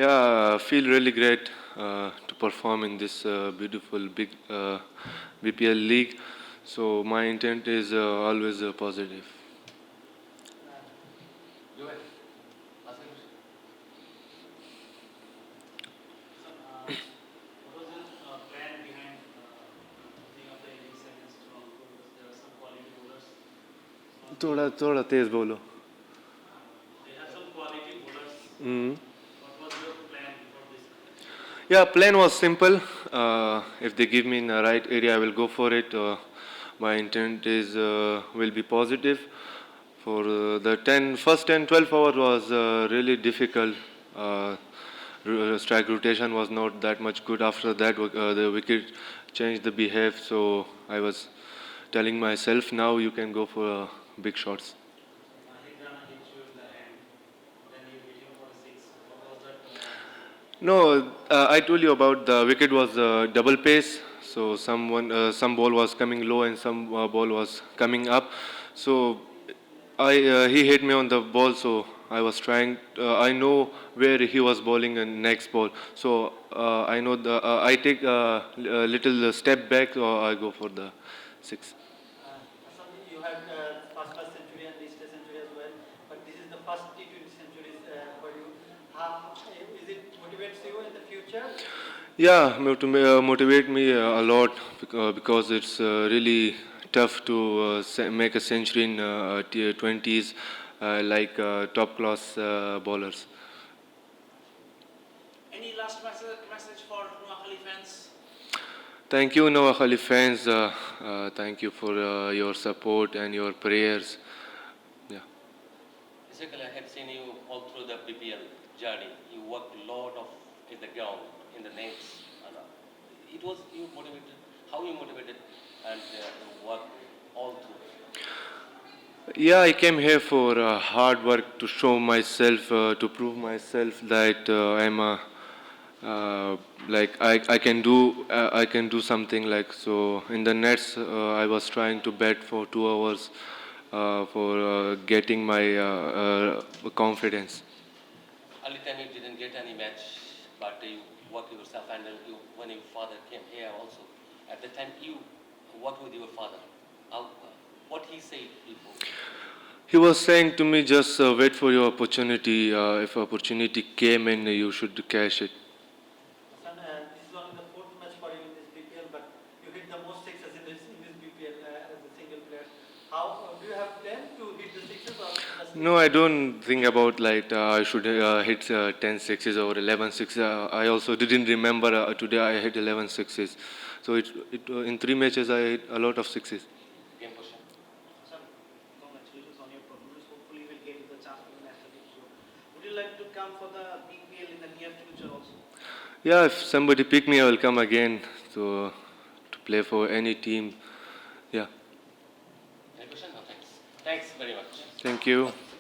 Yeah, I feel really great to perform in this beautiful big BPL league. So my intent is always positive. What was your plan behind opening up the innings against Toronto? Because there are some quality bowlers. It's not थोड़ा थोड़ा तेज बोलो. they have some quality bowlers. Mm. What was your plan before this match? Yeah, plan was simple. If they give me in the right area, I will go for it. My intent is will be positive. For the first 10, 12 hours was really difficult. Uh, Strike rotation was not that much good. After that, the wicket changed the behave. So I was telling myself, now you can go for big shots. So Mahik Rana hit you in the end. Then you hit him for a six. What was that plan? No, I told you about the wicket was double pace. So some ball was coming low and some ball was coming up. So he hit me on the ball. So I was trying. I know where he was bowling in next ball. So I know I take a little step back or I go for the six. Sandeep, you had first class century and East century as well, but this is the first T20 centuries for you. Is it motivates you in the future? Yeah, motivate me a lot because it's really tough to make a century in 20s like top class bowlers. Any last message for Noakhali fans? Thank you, Noah Khali fans. Thank you for your support and your prayers. Yeah. Basically, I have seen you all through the BPL journey. You worked a lot of in the ground, in the nets. And, it was you motivated, how you motivated and you worked all through. Yeah, I came here for hard work to show myself, to prove myself that I'm a like I can do something like so. In the nets, I was trying to bet for 2 hours for getting my confidence. Early time you didn't get any match, but you worked yourself and you, when your father came here also, at the time you worked with your father. How, what he said before? He was saying to me, just wait for your opportunity. If opportunity came in, you should cash it. Hasan, this is only the fourth match for you in this BPL, but you hit the most sixes in this BPL as a single player. How do you have plan to hit the sixes or just No, I don't think about like I should hit 10 sixes or 11 sixes. I also didn't remember today I hit 11 sixes. So in 3 matches I hit a lot of sixes. Game question. Hasan, congratulations on your performance. Hopefully, you will get the chance for the national team. So, would you like to come for the BPL in the near future also? Yeah, if somebody pick me, I will come again to play for any team. Yeah, Any question? No, thanks. Thanks very much. thank you.